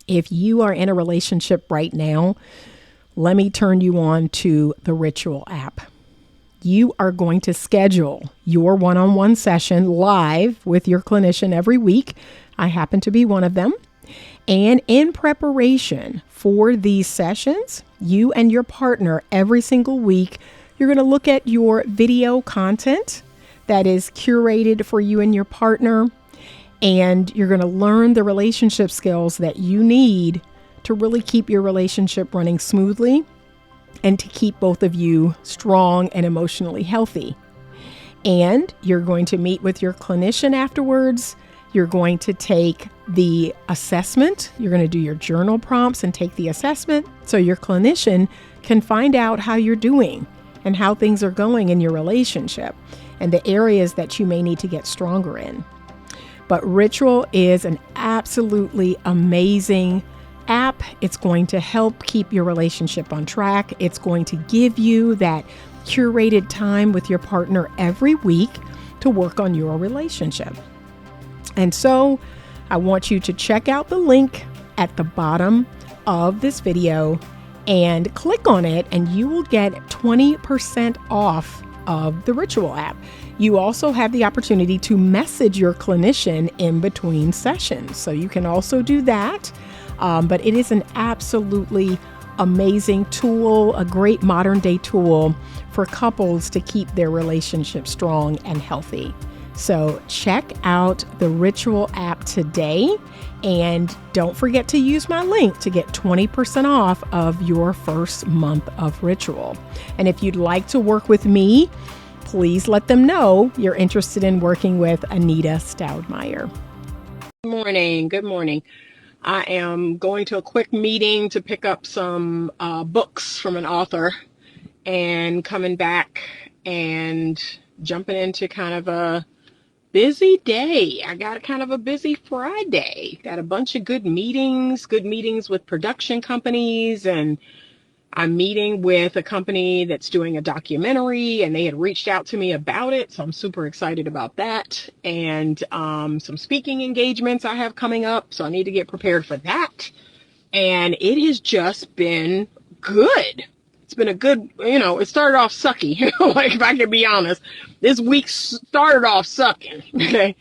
If you are in a relationship right now, let me turn you on to the Ritual app. You are going to schedule your one-on-one session live with your clinician every week. I happen to be one of them. And in preparation for these sessions, you and your partner every single week, you're going to look at your video content that is curated for you and your partner. And you're going to learn the relationship skills that you need to really keep your relationship running smoothly and to keep both of you strong and emotionally healthy. And you're going to meet with your clinician afterwards. You're going to take the assessment. You're going to do your journal prompts and take the assessment so your clinician can find out how you're doing and how things are going in your relationship and the areas that you may need to get stronger in. But Ritual is an absolutely amazing app. It's going to help keep your relationship on track. It's going to give you that curated time with your partner every week to work on your relationship. And so I want you to check out the link at the bottom of this video and click on it, and you will get 20% off of the Ritual app. You also have the opportunity to message your clinician in between sessions. So you can also do that. But it is an absolutely amazing tool, a great modern day tool for couples to keep their relationship strong and healthy. So check out the Ritual app today, and don't forget to use my link to get 20% off of your first month of Ritual. And if you'd like to work with me, please let them know you're interested in working with Anita Stoudmire. Good morning. Good morning. I am going to a quick meeting to pick up some books from an author and coming back and jumping into kind of a busy day. I got kind of a busy Friday. Got a bunch of good meetings with production companies, and I'm meeting with a company that's doing a documentary, and they had reached out to me about it. So I'm super excited about that. And some speaking engagements I have coming up. So I need to get prepared for that. And it has just been good. It's been a good, it started off sucky. Like, if I can be honest, this week started off sucking. Okay.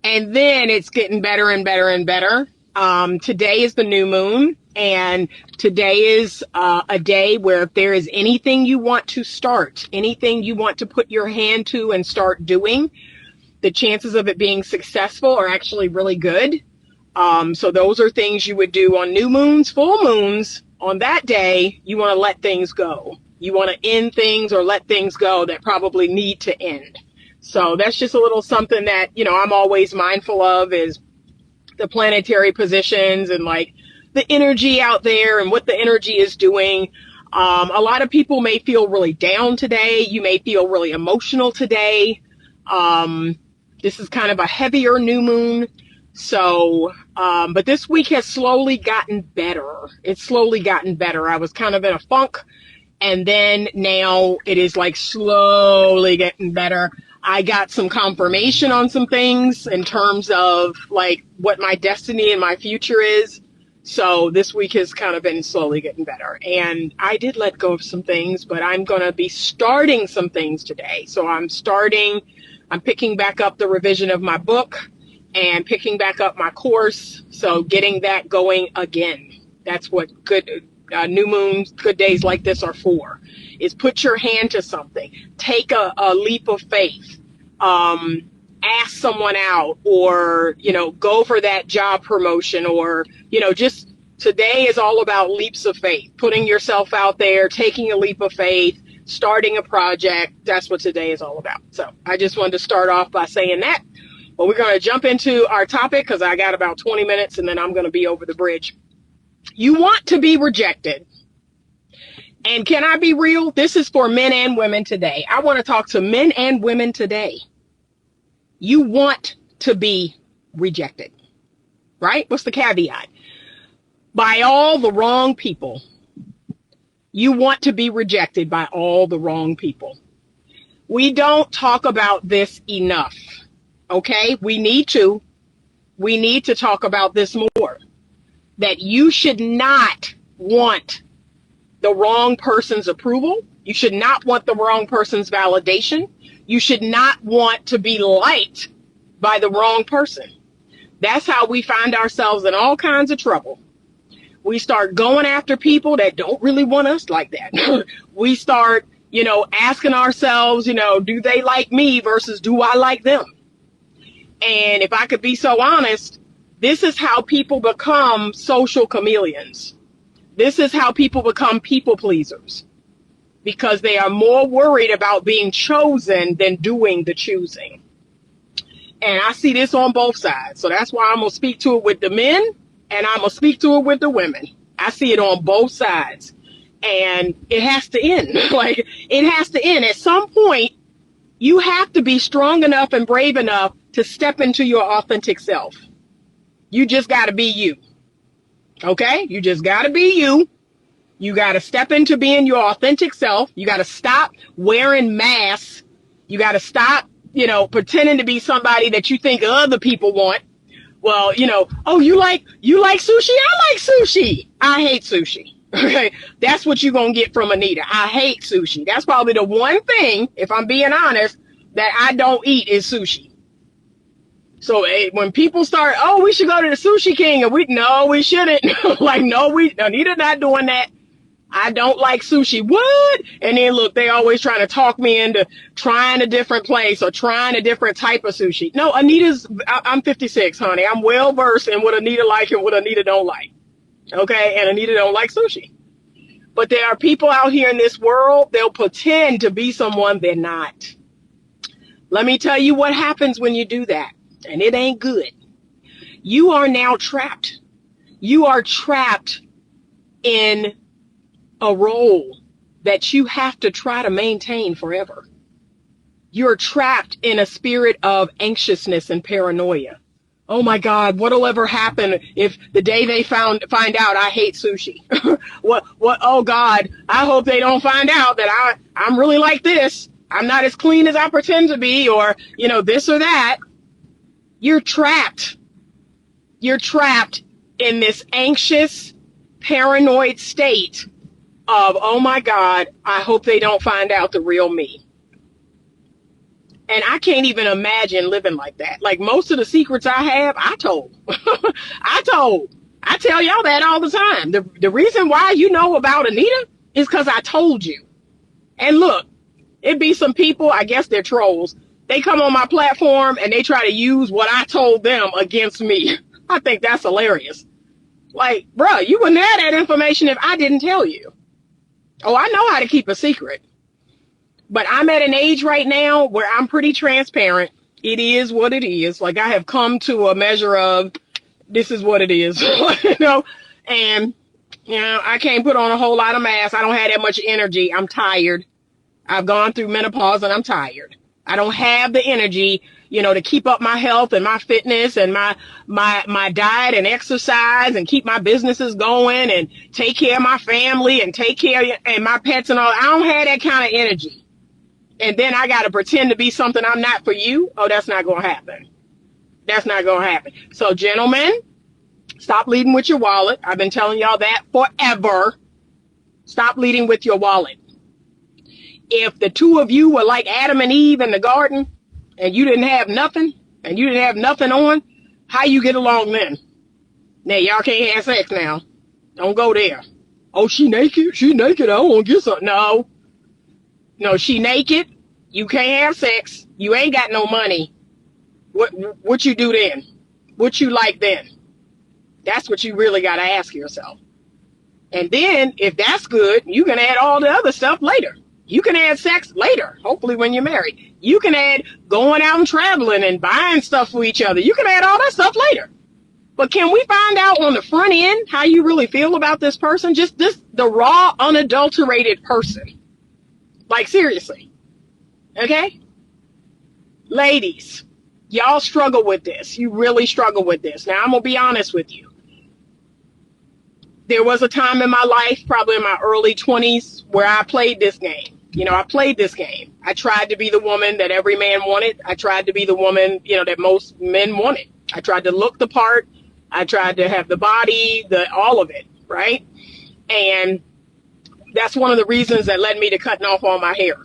And then it's getting better and better and better. Today is the new moon, and today is a day where if there is anything you want to start, anything you want to put your hand to and start doing, the chances of it being successful are actually really good. So those are things you would do on new moons, full moons. On that day, you want to let things go. You want to end things or let things go that probably need to end. So that's just a little something that, I'm always mindful of, is the planetary positions and like the energy out there and what the energy is doing. A lot of people may feel really down today. You may feel really emotional today. This is kind of a heavier new moon. So, but this week has slowly gotten better. It's slowly gotten better. I was kind of in a funk, and then now it is like slowly getting better. I got some confirmation on some things in terms of like what my destiny and my future is. So this week has kind of been slowly getting better. And I did let go of some things, but I'm going to be starting some things today. So I'm picking back up the revision of my book and picking back up my course. So getting that going again. That's what good new moons, good days like this are for, is put your hand to something. Take a leap of faith. Ask someone out, or, go for that job promotion, or, just today is all about leaps of faith, putting yourself out there, taking a leap of faith, starting a project. That's what today is all about. So I just wanted to start off by saying that. But we're going to jump into our topic because I got about 20 minutes and then I'm going to be over the bridge. You want to be rejected. And can I be real? This is for men and women today. I want to talk to men and women today. You want to be rejected, right? What's the caveat? By all the wrong people. You want to be rejected by all the wrong people. We don't talk about this enough, okay? We need to talk about this more. that you should not want the wrong person's approval. You should not want the wrong person's validation. You should not want to be liked by the wrong person. That's how we find ourselves in all kinds of trouble. We start going after people that don't really want us like that. We start, asking ourselves, do they like me versus do I like them? And if I could be so honest, this is how people become social chameleons. This is how people become people pleasers, because they are more worried about being chosen than doing the choosing. And I see this on both sides. So that's why I'm going to speak to it with the men and I'm going to speak to it with the women. I see it on both sides. And it has to end. It has to end. At some point, you have to be strong enough and brave enough to step into your authentic self. You just got to be you. Okay? You just got to be you. You got to step into being your authentic self. You got to stop wearing masks. You got to stop, pretending to be somebody that you think other people want. Well, oh, you like sushi? I like sushi. I hate sushi. Okay. That's what you're going to get from Anita. I hate sushi. That's probably the one thing, if I'm being honest, that I don't eat is sushi. So when people start, oh, we should go to the Sushi King, and we shouldn't. Anita not doing that. I don't like sushi. What? And then look, they always trying to talk me into trying a different place or trying a different type of sushi. No, I'm 56, honey. I'm well versed in what Anita like and what Anita don't like. Okay. And Anita don't like sushi. But there are people out here in this world, they'll pretend to be someone they're not. Let me tell you what happens when you do that. And it ain't good. You are now trapped. You are trapped in a role that you have to try to maintain forever. You're trapped in a spirit of anxiousness and paranoia. Oh my God, what'll ever happen if the day they find out I hate sushi? Oh God, I hope they don't find out that I'm really like this. I'm not as clean as I pretend to be, or, this or that. You're trapped. You're trapped in this anxious, paranoid state of, oh my God, I hope they don't find out the real me. And I can't even imagine living like that. Like most of the secrets I have, I told. I tell y'all that all the time. The reason why you know about Anita is because I told you. And look, it be some people, I guess they're trolls. They come on my platform and they try to use what I told them against me. I think that's hilarious. Like, bro, you wouldn't have that information if I didn't tell you. Oh, I know how to keep a secret. But I'm at an age right now where I'm pretty transparent. It is what it is. Like, I have come to a measure of this is what it is. And, I can't put on a whole lot of masks. I don't have that much energy. I'm tired. I've gone through menopause and I'm tired. I don't have the energy, to keep up my health and my fitness and my diet and exercise and keep my businesses going and take care of my family and take care of my pets and all. I don't have that kind of energy. And then I got to pretend to be something I'm not for you. Oh, that's not going to happen. That's not going to happen. So, gentlemen, stop leading with your wallet. I've been telling y'all that forever. Stop leading with your wallet. If the two of you were like Adam and Eve in the garden and you didn't have nothing and you didn't have nothing on, how you get along then? Now, y'all can't have sex now. Don't go there. Oh, she naked? She naked. I want to get something. No, she naked. You can't have sex. You ain't got no money. What you do then? What you like then? That's what you really got to ask yourself. And then, if that's good, you can add all the other stuff later. You can add sex later, hopefully when you're married. You can add going out and traveling and buying stuff for each other. You can add all that stuff later. But can we find out on the front end how you really feel about this person? Just the raw, unadulterated person. Like, seriously. Okay? Ladies, y'all struggle with this. You really struggle with this. Now, I'm going to be honest with you. There was a time in my life, probably in my early 20s, where I played this game. I played this game. I tried to be the woman that every man wanted. I tried to be the woman, that most men wanted. I tried to look the part. I tried to have the body, all of it, right? And that's one of the reasons that led me to cutting off all my hair.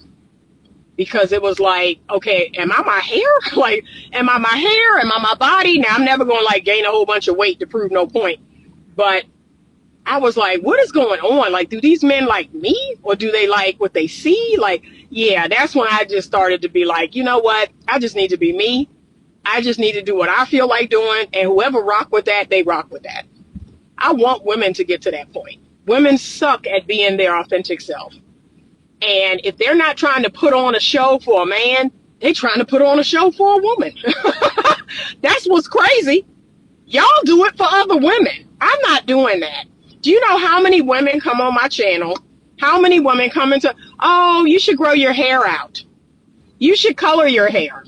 Because it was like, okay, am I my hair? Like, am I my hair? Am I my body? Now, I'm never going to like gain a whole bunch of weight to prove no point. But I was like, what is going on? Like, do these men like me, or do they like what they see? Like, yeah, that's when I just started to be like, you know what? I just need to be me. I just need to do what I feel like doing. And whoever rock with that, they rock with that. I want women to get to that point. Women suck at being their authentic self. And if they're not trying to put on a show for a man, they're trying to put on a show for a woman. That's what's crazy. Y'all do it for other women. I'm not doing that. Do you know how many women come on my channel? How many women come into, oh, you should grow your hair out. You should color your hair.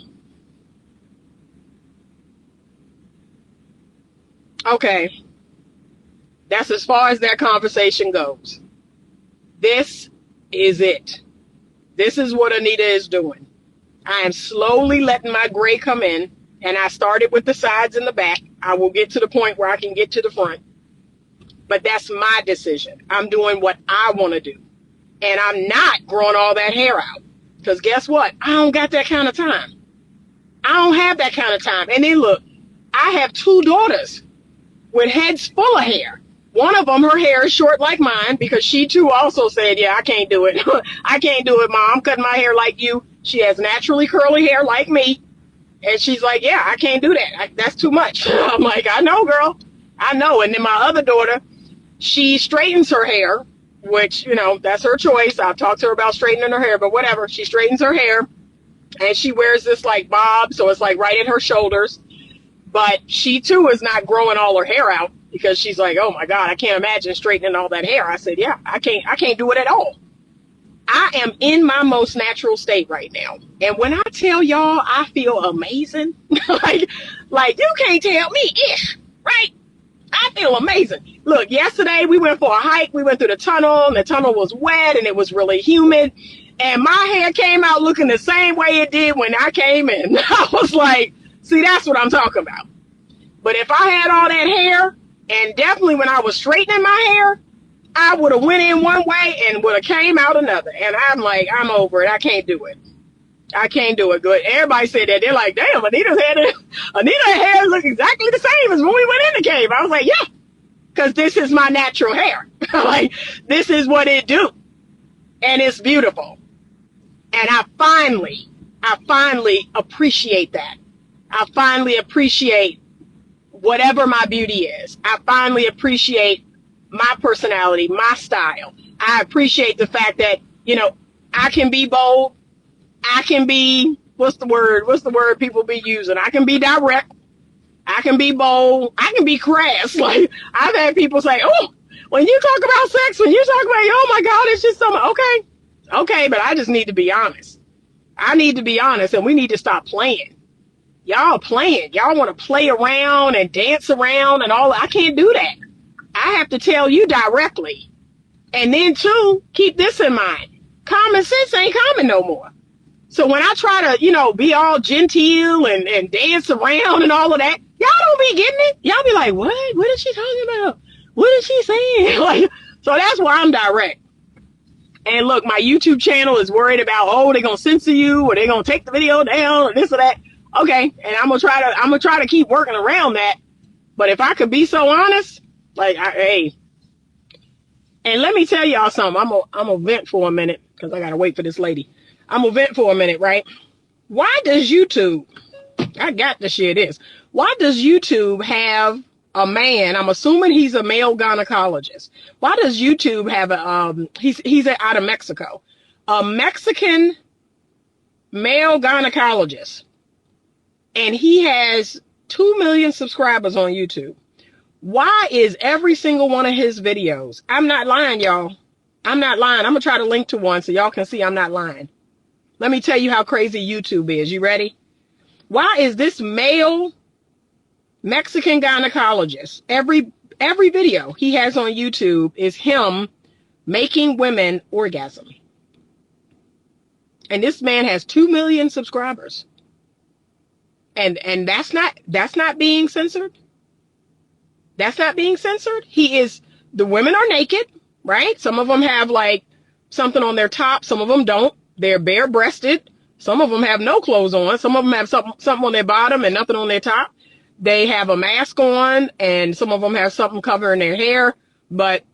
Okay. That's as far as that conversation goes. This is it. This is what Anita is doing. I am slowly letting my gray come in, and I started with the sides and the back. I will get to the point where I can get to the front. But that's my decision. I'm doing what I want to do. And I'm not growing all that hair out. Because guess what? I don't got that kind of time. I don't have that kind of time. And then look, I have 2 daughters with heads full of hair. One of them, her hair is short like mine, because she too also said, yeah, I can't do it. I can't do it, Mom. I'm cutting my hair like you. She has naturally curly hair like me. And she's like, yeah, I can't do that. That's too much. I'm like, I know, girl. I know. And then my other daughter, she straightens her hair, which, you know, that's her choice. I've talked to her about straightening her hair, but whatever. She straightens her hair, and she wears this like bob, so it's like right at her shoulders. But she too is not growing all her hair out, because she's like, oh my God, I can't imagine straightening all that hair. I said, yeah, I can't do it at all. I am in my most natural state right now. And when I tell y'all I feel amazing, like you can't tell me ish, right? I feel amazing. Look, yesterday we went for a hike. We went through the tunnel, and the tunnel was wet, and it was really humid. And my hair came out looking the same way it did when I came in. I was like, see, that's what I'm talking about. But if I had all that hair, and definitely when I was straightening my hair, I would have went in one way and would have came out another. And I'm like, I'm over it. I can't do it. I can't do it good. Everybody said that. They're like, damn, Anita's hair look exactly the same as when we went in the cave. I was like, yeah, because this is my natural hair. Like, this is what it do. And it's beautiful. And I finally appreciate that. I finally appreciate whatever my beauty is. I finally appreciate my personality, my style. I appreciate the fact that, you know, I can be bold. I can be, what's the word people be using? I can be direct. I can be bold. I can be crass. Like, I've had people say, oh, when you talk about sex, when you talk about, oh my God, it's just something. Okay, but I just need to be honest. I need to be honest, and we need to stop playing. Y'all playing. Y'all want to play around and dance around and all. I can't do that. I have to tell you directly. And then, too, keep this in mind. Common sense ain't common no more. So when I try to, you know, be all genteel and dance around and all of that, y'all don't be getting it. Y'all be like, what? What is she talking about? What is she saying? Like, so that's why I'm direct. And look, my YouTube channel is worried about, oh, they're going to censor you, or they're going to take the video down, or this or that. Okay. And I'm going to try to keep working around that. But if I could be so honest, like, hey, and let me tell y'all something. I'm going to vent for a minute, because I got to wait for this lady. I'm going to vent for a minute, right? Why does YouTube, I got to share this. Why does YouTube have a man, I'm assuming he's a male gynecologist. Why does YouTube have he's out of Mexico, a Mexican male gynecologist, and he has 2 million subscribers on YouTube. Why is every single one of his videos, I'm not lying, y'all. I'm not lying. I'm going to try to link to one so y'all can see I'm not lying. Let me tell you how crazy YouTube is. You ready? Why is this male Mexican gynecologist, every video he has on YouTube is him making women orgasm? And this man has 2 million subscribers. And that's not being censored? That's not being censored. The women are naked, right? Some of them have like something on their top. Some of them don't. They're bare breasted. Some of them have no clothes on. Some of them have something on their bottom and nothing on their top. They have a mask on, and some of them have something covering their hair. But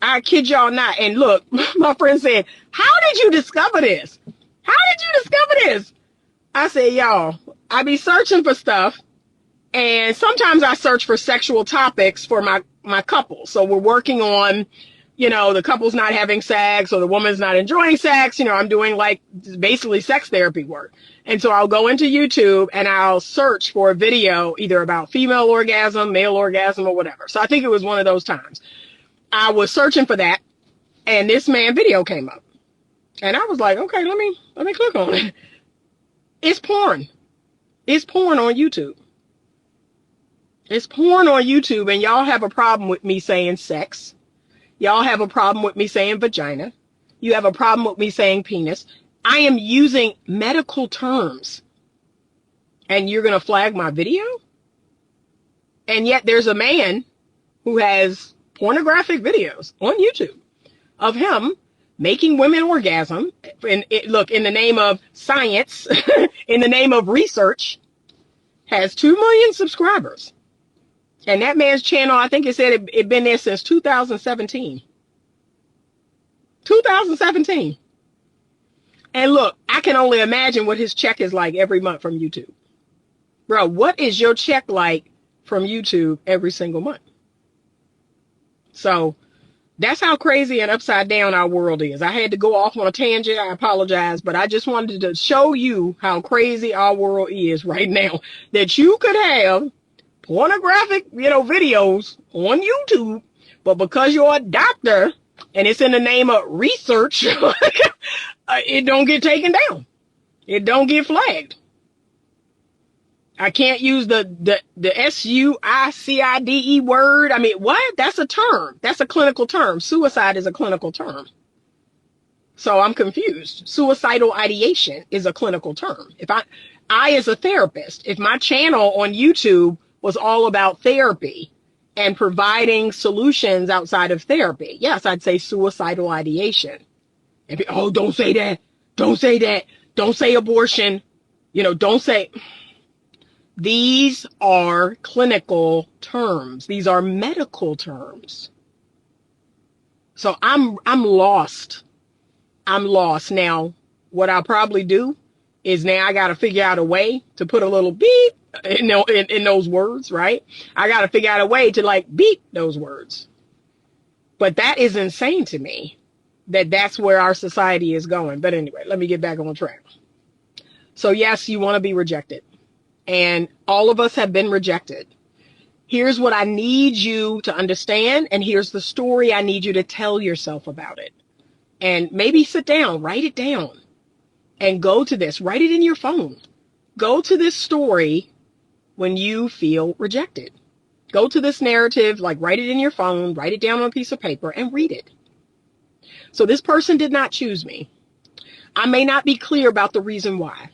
I kid y'all not. And look, my friend said, how did you discover this? How did you discover this? I said, y'all, I be searching for stuff. And sometimes I search for sexual topics for my couple. So we're working on, the couple's not having sex or the woman's not enjoying sex. I'm doing like basically sex therapy work. And so I'll go into YouTube and I'll search for a video either about female orgasm, male orgasm, or whatever. So I think it was one of those times. I was searching for that and this man video came up. And I was like, okay, let me click on it. It's porn. It's porn on YouTube. It's porn on YouTube, and y'all have a problem with me saying sex. Y'all have a problem with me saying vagina. You have a problem with me saying penis. I am using medical terms, and you're going to flag my video? And yet there's a man who has pornographic videos on YouTube of him making women orgasm. And look, in the name of science, in the name of research, has 2 million subscribers. And that man's channel, I think it said it been there since 2017. 2017. And look, I can only imagine what his check is like every month from YouTube. Bro, what is your check like from YouTube every single month? So that's how crazy and upside down our world is. I had to go off on a tangent. I apologize, but I just wanted to show you how crazy our world is right now. That you could have pornographic, videos on YouTube, but because you're a doctor and it's in the name of research, it don't get taken down. It don't get flagged. I can't use the SUICIDE word. I mean, what? That's a term. That's a clinical term. Suicide is a clinical term. So I'm confused. Suicidal ideation is a clinical term. If I as a therapist, if my channel on YouTube was all about therapy and providing solutions outside of therapy, yes, I'd say suicidal ideation. And don't say that. Don't say that. Don't say abortion. Don't say. These are clinical terms. These are medical terms. So I'm lost. I'm lost. Now, what I'll probably do is now I got to figure out a way to put a little beep in those words, right? I got to figure out a way to beep those words. But that is insane to me that's where our society is going. But anyway, let me get back on track. So yes, you want to be rejected. And all of us have been rejected. Here's what I need you to understand. And here's the story I need you to tell yourself about it. And maybe sit down, write it down, and go to this. Write it in your phone. Go to this story when you feel rejected. Go to this narrative, write it in your phone, write it down on a piece of paper, and read it. So this person did not choose me. I may not be clear about the reason why.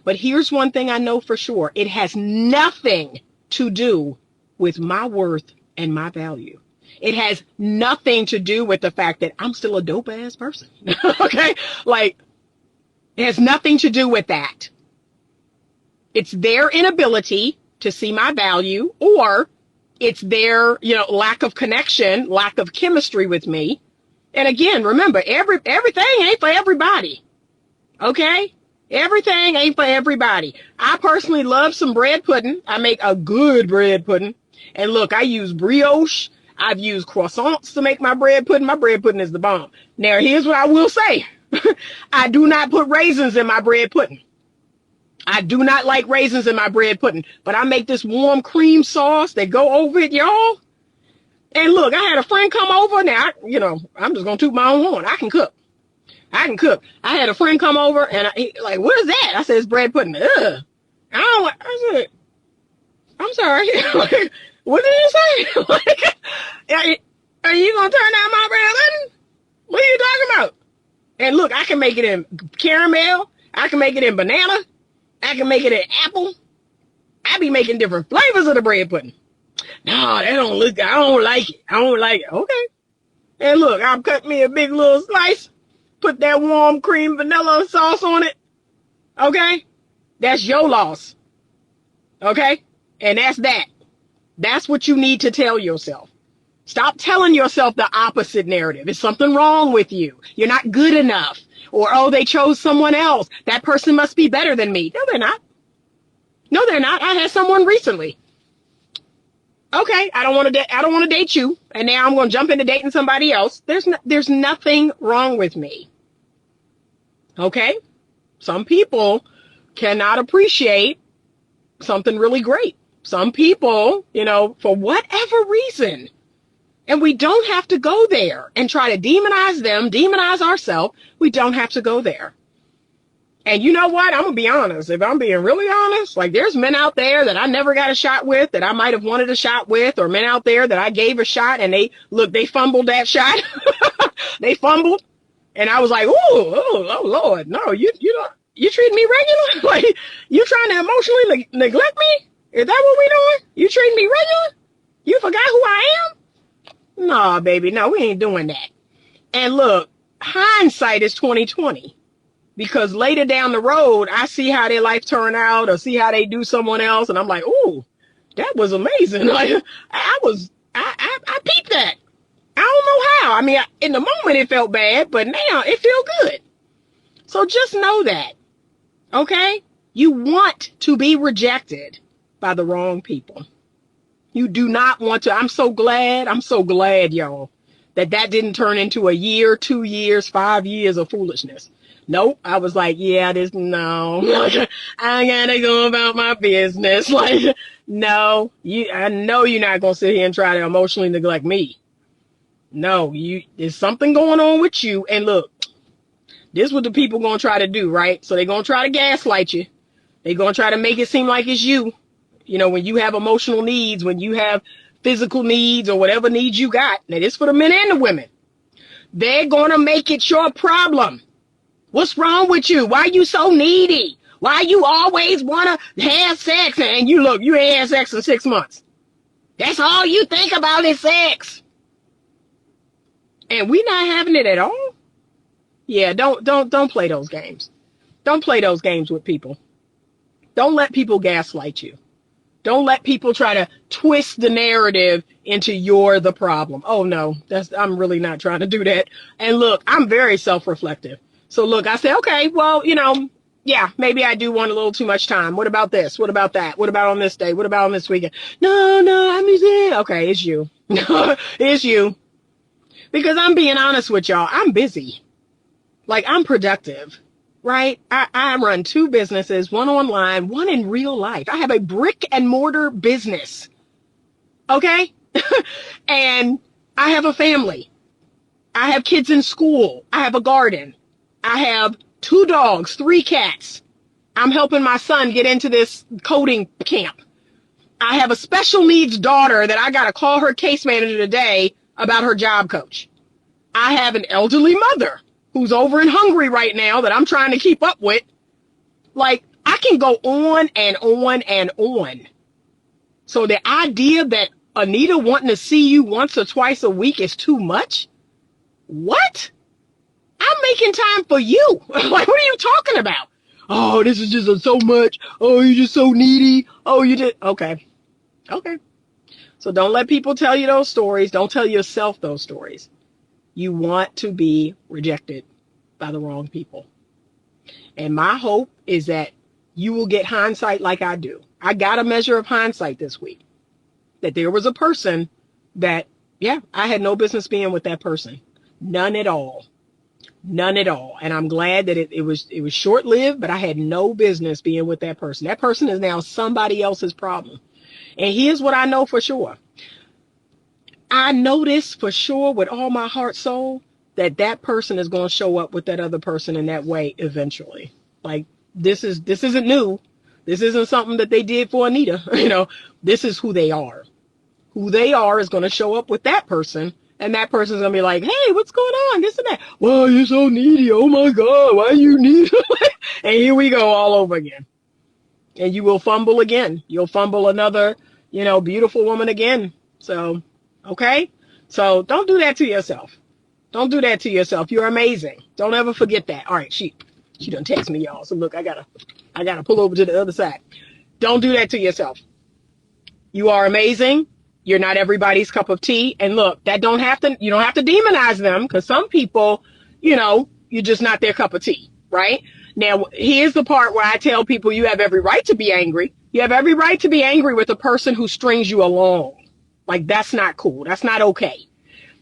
But here's one thing I know for sure. It has nothing to do with my worth and my value. It has nothing to do with the fact that I'm still a dope ass person. Okay? It has nothing to do with that. It's their inability to see my value, or it's their, lack of connection, lack of chemistry with me. And again, remember, everything ain't for everybody. Okay? Everything ain't for everybody. I personally love some bread pudding. I make a good bread pudding. And look, I use brioche. I've used croissants to make my bread pudding. My bread pudding is the bomb. Now, here's what I will say. I do not put raisins in my bread pudding. I do not like raisins in my bread pudding. But I make this warm cream sauce that go over it, y'all. And look, I had a friend come over. Now, I'm just going to toot my own horn. I can cook. I had a friend come over and what is that? I said, it's bread pudding. Ugh. I said, I'm sorry. What did you say? Are you going to turn down my bread pudding? What are you talking about? And look, I can make it in caramel. I can make it in banana. I can make it in apple. I be making different flavors of the bread pudding. No, that don't look good. I don't like it. I don't like it. Okay. And look, I'll cut me a big little slice, put that warm cream vanilla sauce on it. Okay? That's your loss. Okay? And that's that. That's what you need to tell yourself. Stop telling yourself the opposite narrative. Is something wrong with you? You're not good enough. Or, oh, they chose someone else. That person must be better than me. No, they're not. No, they're not. I had someone recently. Okay, I don't want to date you, and now I'm going to jump into dating somebody else. There's nothing wrong with me. Okay? Some people cannot appreciate something really great. Some people, for whatever reason, and we don't have to go there and try to demonize them, demonize ourselves. We don't have to go there. And you know what? I'm going to be honest. If I'm being really honest, like there's men out there that I never got a shot with that I might have wanted a shot with, or men out there that I gave a shot and they fumbled that shot. They fumbled. And I was like, oh Lord, no, you treating me regular? Like you trying to emotionally neglect me? Is that what we doing? You treating me regular? You forgot who I am? No, baby, no, we ain't doing that. And look, hindsight is 2020. Because later down the road, I see how their life turn out or see how they do someone else. And I'm like, ooh, that was amazing. Like I peeped that. I don't know how. I mean, in the moment it felt bad, but now it feels good. So just know that, okay? You want to be rejected by the wrong people. You do not want to. I'm so glad, y'all, that didn't turn into a year, 2 years, 5 years of foolishness. Nope. I was like, yeah, no. I gotta go about my business. Like, no, I know you're not gonna sit here and try to emotionally neglect me. No, there's something going on with you. And look, this is what the people gonna try to do, right? So they're gonna try to gaslight you. They're gonna try to make it seem like it's you. When you have emotional needs, when you have physical needs or whatever needs you got. Now, this for the men and the women. They're gonna make it your problem. What's wrong with you? Why you so needy? Why you always want to have sex? And you ain't had sex in 6 months. That's all you think about is sex. And we not having it at all? Yeah, don't play those games. Don't play those games with people. Don't let people gaslight you. Don't let people try to twist the narrative into you're the problem. Oh no, I'm really not trying to do that. And look, I'm very self-reflective. So look, I say, okay, well, yeah, maybe I do want a little too much time. What about this? What about that? What about on this day? What about on this weekend? No, I'm busy. Okay, it's you. It's you. Because I'm being honest with y'all, I'm busy. Like, I'm productive, right? I run 2 businesses, one online, one in real life. I have a brick and mortar business. Okay? And I have a family. I have kids in school. I have a garden. I have 2 dogs, 3 cats. I'm helping my son get into this coding camp. I have a special needs daughter that I got to call her case manager today about her job coach. I have an elderly mother who's over in Hungary right now that I'm trying to keep up with. Like, I can go on and on and on. So the idea that Anita wanting to see you once or twice a week is too much? What? I'm making time for you. Like, what are you talking about? Oh, this is just so much. Oh, you're just so needy. Oh, you did. Okay. So don't let people tell you those stories. Don't tell yourself those stories. You want to be rejected by the wrong people. And my hope is that you will get hindsight like I do. I got a measure of hindsight this week. That there was a person that, yeah, I had no business being with that person. None at all. None at all. And I'm glad that it was short-lived, but I had no business being with that person. That person is now somebody else's problem. And here's what I know for sure. I know this for sure with all my heart, soul, that person is going to show up with that other person in that way eventually. Like, this isn't new. This isn't something that they did for Anita. This is who they are. Who they are is going to show up with that person. And that person's going to be like, hey, what's going on? This and that. Well, you're so needy. Oh, my God. Why you needy? And here we go all over again. and you will fumble again. You'll fumble another, beautiful woman again. So, okay? So don't do that to yourself. Don't do that to yourself. You're amazing. Don't ever forget that. All right, she done text me, y'all. So look, I gotta pull over to the other side. Don't do that to yourself. You are amazing. You're not everybody's cup of tea. And look, you don't have to demonize them, because some people, you're just not their cup of tea, right? Now, here's the part where I tell people you have every right to be angry. You have every right to be angry with a person who strings you along. Like, that's not cool. That's not okay.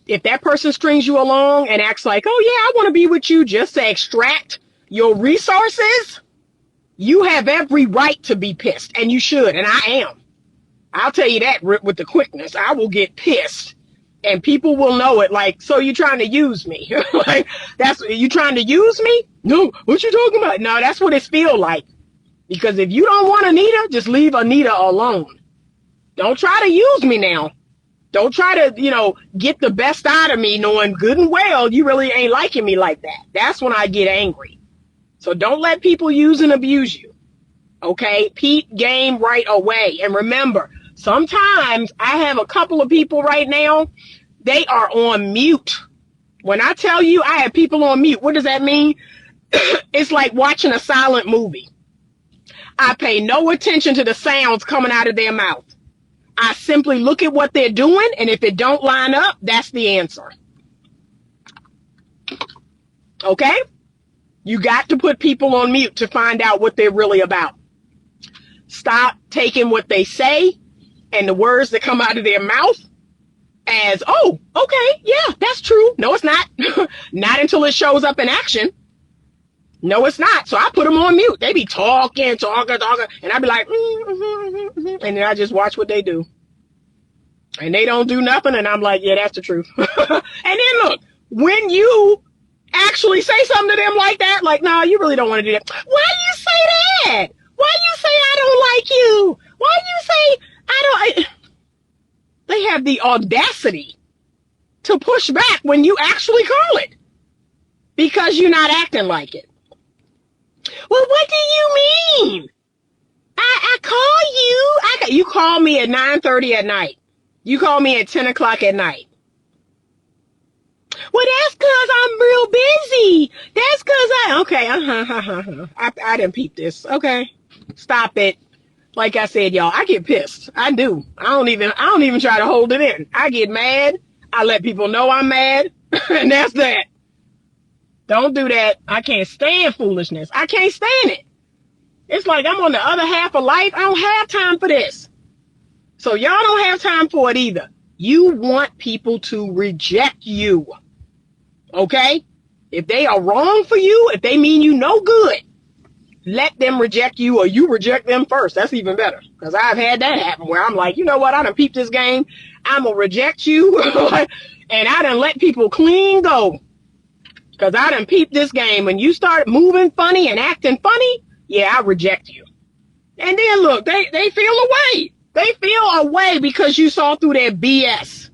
If that person strings you along and acts like, oh yeah, I want to be with you just to extract your resources, you have every right to be pissed, and you should, and I am. I'll tell you that with the quickness. I will get pissed, and people will know it. Like, so you're trying to use me? Like, you trying to use me? No, what you talking about? No, that's what it feels like. Because if you don't want Anita, just leave Anita alone. Don't try to use me now. Don't try to, get the best out of me, knowing good and well you really ain't liking me like that. That's when I get angry. So don't let people use and abuse you. Okay? Peep game right away. And remember, sometimes I have a couple of people right now, they are on mute. When I tell you I have people on mute, what does that mean? It's like watching a silent movie. I pay no attention to the sounds coming out of their mouth. I simply look at what they're doing, and if it don't line up, that's the answer. Okay? You got to put people on mute to find out what they're really about. Stop taking what they say and the words that come out of their mouth as, oh, okay, yeah, that's true. No, it's not. Not until it shows up in action. No, it's not. So I put them on mute. They be talking, and I be like, and then I just watch what they do. And they don't do nothing, and I'm like, yeah, that's the truth. And then look, when you actually say something to them like that, like, no, you really don't want to do that. Why you say that? Why you say I don't like you? Why you say I don't? They have the audacity to push back when you actually call it, because you're not acting like it. Well, what do you mean? I call you. You call me at 9:30 at night. You call me at 10 o'clock at night. Well, that's because I'm real busy. That's because I didn't peep this. Okay. Stop it. Like I said, y'all, I get pissed. I do. I don't even try to hold it in. I get mad. I let people know I'm mad. And that's that. Don't do that. I can't stand foolishness. I can't stand it. It's like I'm on the other half of life. I don't have time for this. So y'all don't have time for it either. You want people to reject you. Okay? If they are wrong for you, if they mean you no good, let them reject you, or you reject them first. That's even better. Because I've had that happen where I'm like, you know what? I done peeped this game. I'm going to reject you. And I done let people clean go. Because I done peeped this game. When you start moving funny and acting funny, yeah, I reject you. And then look, they feel away. They feel away because you saw through their BS.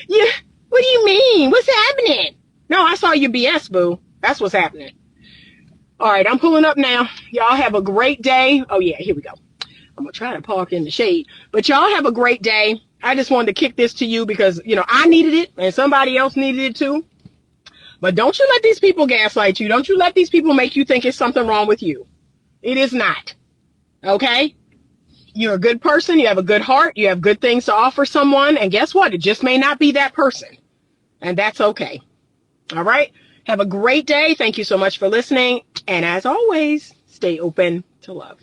Yeah, what do you mean? What's happening? No, I saw your BS, boo. That's what's happening. All right, I'm pulling up now. Y'all have a great day. Oh, yeah, here we go. I'm going to try to park in the shade. But y'all have a great day. I just wanted to kick this to you because, I needed it and somebody else needed it too. But don't you let these people gaslight you. Don't you let these people make you think it's something wrong with you. It is not. Okay? You're a good person. You have a good heart. You have good things to offer someone. And guess what? It just may not be that person. And that's okay. All right? Have a great day. Thank you so much for listening. And as always, stay open to love.